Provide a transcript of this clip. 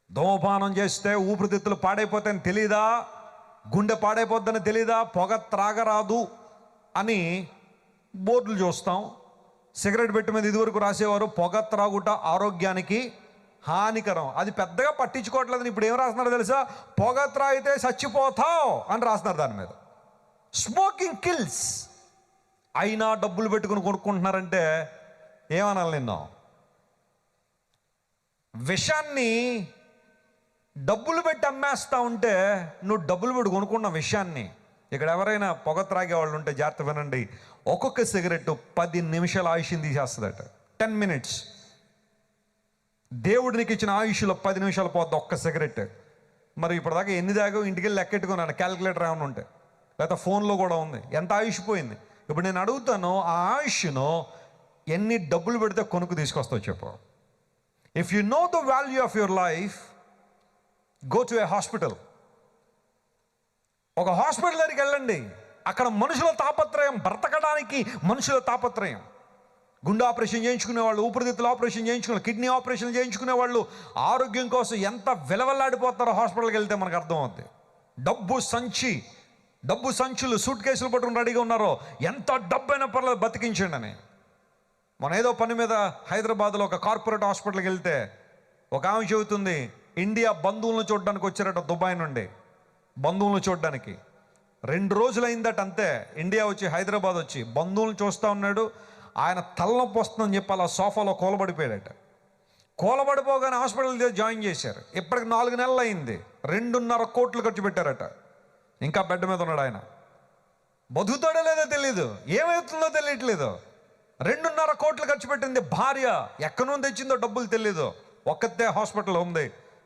ధూమపానం చేస్తే ఊపిరితిత్తులు పాడైపోతాయని తెలీదా? గుండె పాడైపోద్దని తెలీదా? పొగ త్రాగరాదు అని బోర్డులు చూస్తాం. సిగరెట్ పెట్టి మీద ఇదివరకు రాసేవారు పొగ త్రాగుట ఆరోగ్యానికి హానికరం. అది పెద్దగా పట్టించుకోవట్లేదని ఇప్పుడు ఏం రాస్తున్నారు తెలుసా? పొగ త్రాగితే చచ్చిపోతావు అని రాస్తున్నారు దాని మీద. Smoking kills. అయినా డబ్బులు పెట్టుకుని కొనుక్కుంటున్నారంటే ఏమనాలి నిన్ను? విషాన్ని డబ్బులు పెట్టి అమ్మేస్తా ఉంటే నువ్వు డబ్బులు పెట్టి కొనుక్కున్న విషయాన్ని. ఇక్కడ ఎవరైనా పొగ త్రాగే వాళ్ళు ఉంటే జాగ్రత్త వినండి. ఒక్కొక్క సిగరెట్ 10 నిమిషాల ఆయుష్ని తీసేస్తుందట. 10 minutes. దేవుడు నీకు ఇచ్చిన ఆయుష్లో 10 నిమిషాలు పోద్ది ఒక్క సిగరెట్. మరి ఇప్పటిదాకా ఎన్ని దాకా ఇంటికి వెళ్ళి లెక్కెట్టుకున్నాను, క్యాలిక్యులేటర్ ఏమైనా ఉంటే, లేకపోతే ఫోన్లో కూడా ఉంది ఎంత ఆయుష్ పోయింది. ఇప్పుడు నేను అడుగుతాను, ఆ ఆయుష్ను ఎన్ని డబ్బులు పెడితే కొనుక్కు తీసుకొస్తావు చెప్పు. If you know the value of your life, go to A hospital. ఒక హాస్పిటల్ దగ్గరికి వెళ్ళండి. అక్కడ మనుషుల తాపత్రయం, బ్రతకడానికి మనుషుల తాపత్రయం. గుండె ఆపరేషన్ చేయించుకునే వాళ్ళు, ఊపిరితిత్తుల ఆపరేషన్ చేయించుకునే వాళ్ళు, కిడ్నీ ఆపరేషన్ చేయించుకునే వాళ్ళు ఆరోగ్యం కోసం ఎంత విలవల్లాడిపోతారో హాస్పిటల్కి వెళ్తే మనకు అర్థమవుతుంది. డబ్బు సంచులు, సూట్ కేసులు పట్టుకుని రెడీగా ఉన్నారో, ఎంత డబ్బైనా పర్లేదు బతికించండి అని. మన ఏదో పని మీద హైదరాబాద్లో ఒక కార్పొరేట్ హాస్పిటల్కి వెళ్తే ఒక ఆమె చెబుతుంది, ఇండియా బంధువులను చూడడానికి వచ్చారట దుబాయ్ నుండి. బంధువులను చూడడానికి 2 రోజులు అయిందట అంతే. ఇండియా వచ్చి హైదరాబాద్ వచ్చి బంధువులను చూస్తూ ఉన్నాడు. ఆయన తలనొప్పి వస్తుందని చెప్పి అలా సోఫాలో కూలబడిపోయాడట. కూలబడిపోగానే హాస్పిటల్ జాయిన్ చేశారు. ఇప్పటికి 4 నెలలు అయింది. 2.5 కోట్లు ఖర్చు పెట్టారట. ఇంకా బెడ్ మీద ఉన్నాడు ఆయన. బతుకుతాడో లేదో తెలీదు, ఏమవుతుందో తెలియట్లేదు. 2.5 కోట్లు ఖర్చు పెట్టింది భార్య. ఎక్కడి నుండి తెచ్చిందో డబ్బులు తెలీదు. ఒక్కతే హాస్పిటల్ ఉంది.